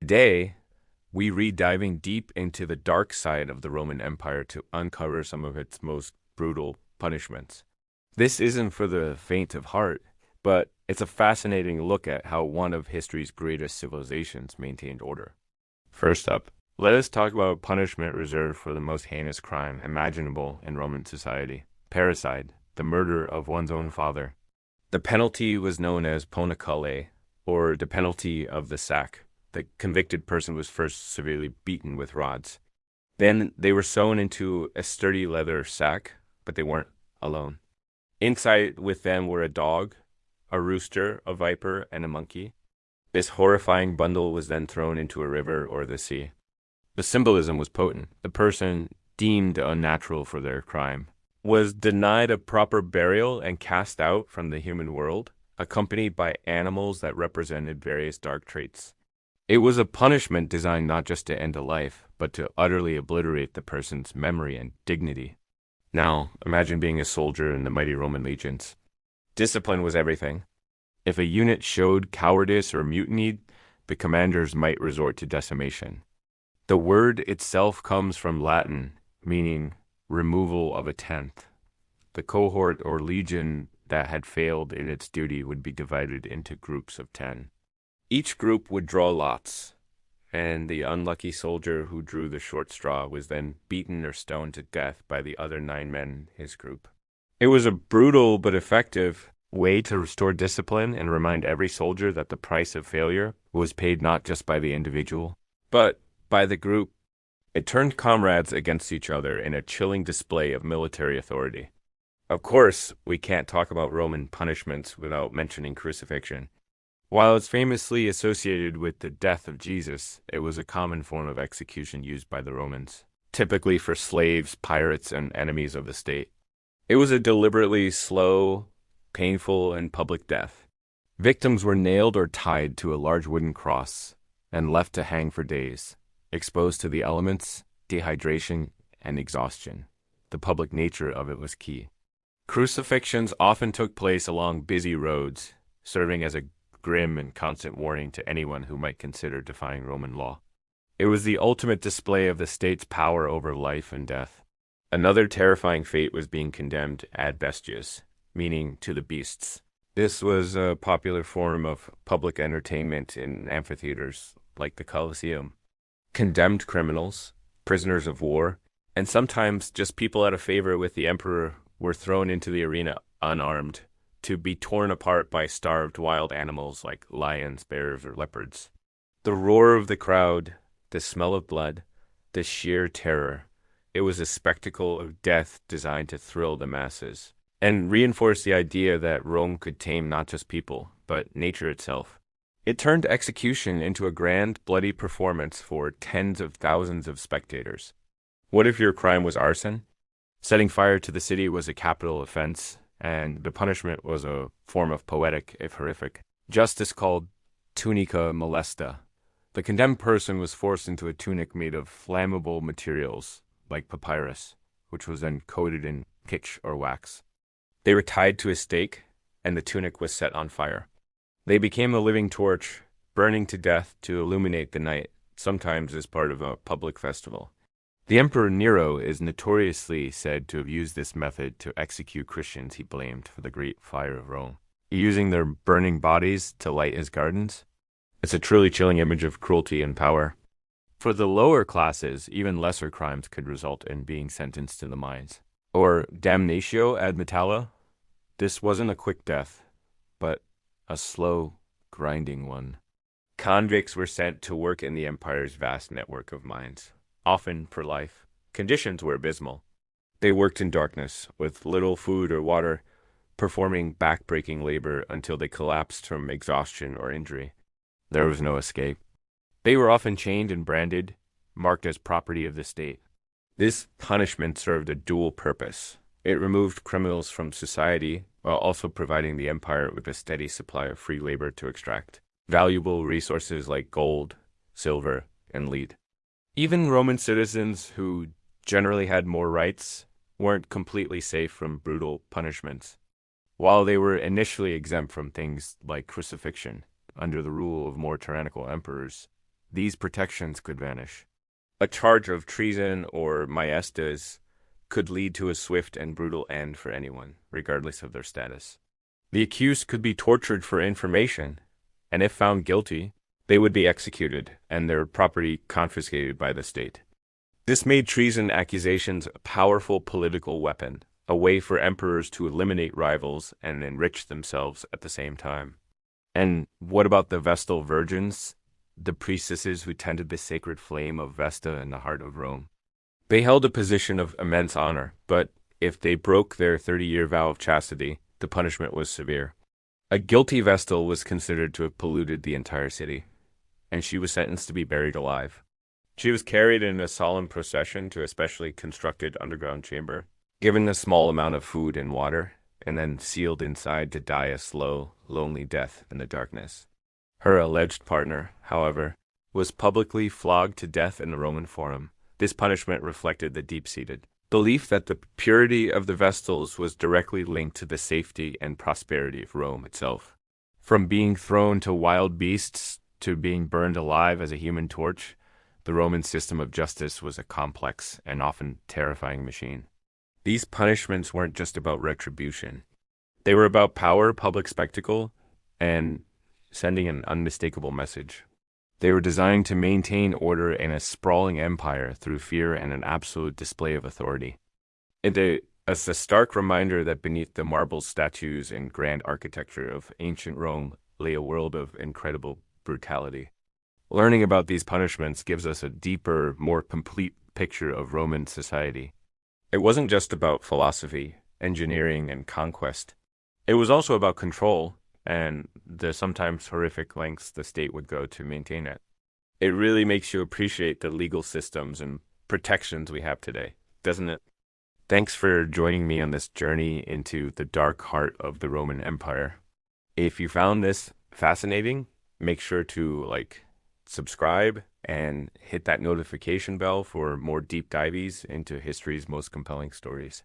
Today, we read diving deep into the dark side of the Roman Empire to uncover some of its most brutal punishments. This isn't for the faint of heart, but it's a fascinating look at how one of history's greatest civilizations maintained order. First up, let us talk about punishment reserved for the most heinous crime imaginable in Roman society: parricide, the murder of one's own father. The penalty was known as ponicale, or the penalty of the sack. The convicted person was first severely beaten with rods. Then they were sewn into a sturdy leather sack, but they weren't alone. Inside with them were a dog, a rooster, a viper, and a monkey. This horrifying bundle was then thrown into a river or the sea. The symbolism was potent. The person, deemed unnatural for their crime, was denied a proper burial and cast out from the human world, accompanied by animals that represented various dark traits. It was a punishment designed not just to end a life, but to utterly obliterate the person's memory and dignity. Now, imagine being a soldier in the mighty Roman legions. Discipline was everything. If a unit showed cowardice or mutinied, the commanders might resort to decimation. The word itself comes from Latin, meaning removal of a tenth. The cohort or legion that had failed in its duty would be divided into groups of 10. Each group would draw lots, and the unlucky soldier who drew the short straw was then beaten or stoned to death by the other 9 men in his group. It was a brutal but effective way to restore discipline and remind every soldier that the price of failure was paid not just by the individual, but by the group. It turned comrades against each other in a chilling display of military authority. Of course, we can't talk about Roman punishments without mentioning crucifixion. While it's famously associated with the death of Jesus, it was a common form of execution used by the Romans, typically for slaves, pirates, and enemies of the state. It was a deliberately slow, painful, and public death. Victims were nailed or tied to a large wooden cross and left to hang for days, exposed to the elements, dehydration, and exhaustion. The public nature of it was key. Crucifixions often took place along busy roads, serving as a grim and constant warning to anyone who might consider defying Roman law. It was the ultimate display of the state's power over life and death. Another terrifying fate was being condemned ad bestias, meaning to the beasts. This was a popular form of public entertainment in amphitheaters like the Colosseum. Condemned criminals, prisoners of war, and sometimes just people out of favor with the emperor were thrown into the arena unarmed, to be torn apart by starved wild animals like lions, bears, or leopards. The roar of the crowd, the smell of blood, the sheer terror. It was a spectacle of death designed to thrill the masses and reinforce the idea that Rome could tame not just people, but nature itself. It turned execution into a grand, bloody performance for tens of thousands of spectators. What if your crime was arson? Setting fire to the city was a capital offense, and the punishment was a form of poetic, if horrific, justice called tunica molesta. The condemned person was forced into a tunic made of flammable materials, like papyrus, which was then coated in pitch or wax. They were tied to a stake, and the tunic was set on fire. They became a living torch, burning to death to illuminate the night, sometimes as part of a public festival. The Emperor Nero is notoriously said to have used this method to execute Christians he blamed for the Great Fire of Rome, using their burning bodies to light his gardens. It's a truly chilling image of cruelty and power. For the lower classes, even lesser crimes could result in being sentenced to the mines. Or damnatio ad metallo. This wasn't a quick death, but a slow, grinding one. Convicts were sent to work in the empire's vast network of mines, often for life. Conditions were abysmal. They worked in darkness, with little food or water, performing back-breaking labor until they collapsed from exhaustion or injury. There was no escape. They were often chained and branded, marked as property of the state. This punishment served a dual purpose. It removed criminals from society, while also providing the empire with a steady supply of free labor to extract valuable resources like gold, silver, and lead. Even Roman citizens who generally had more rights weren't completely safe from brutal punishments. While they were initially exempt from things like crucifixion under the rule of more tyrannical emperors, these protections could vanish. A charge of treason or maestas could lead to a swift and brutal end for anyone, regardless of their status. The accused could be tortured for information, and if found guilty, they would be executed and their property confiscated by the state. This made treason accusations a powerful political weapon, a way for emperors to eliminate rivals and enrich themselves at the same time. And what about the Vestal Virgins, the priestesses who tended the sacred flame of Vesta in the heart of Rome? They held a position of immense honor, but if they broke their 30-year vow of chastity, the punishment was severe. A guilty Vestal was considered to have polluted the entire city, and she was sentenced to be buried alive. She was carried in a solemn procession to a specially constructed underground chamber, given a small amount of food and water, and then sealed inside to die a slow, lonely death in the darkness. Her alleged partner, however, was publicly flogged to death in the Roman Forum. This punishment reflected the deep-seated belief that the purity of the Vestals was directly linked to the safety and prosperity of Rome itself. From being thrown to wild beasts to being burned alive as a human torch, the Roman system of justice was a complex and often terrifying machine. These punishments weren't just about retribution. They were about power, public spectacle, and sending an unmistakable message. They were designed to maintain order in a sprawling empire through fear and an absolute display of authority. It's a stark reminder that beneath the marble statues and grand architecture of ancient Rome lay a world of incredible brutality. Learning about these punishments gives us a deeper, more complete picture of Roman society. It wasn't just about philosophy, engineering, and conquest. It was also about control and the sometimes horrific lengths the state would go to maintain it. It really makes you appreciate the legal systems and protections we have today, doesn't it? Thanks for joining me on this journey into the dark heart of the Roman Empire. If you found this fascinating, make sure to subscribe and hit that notification bell for more deep dives into history's most compelling stories.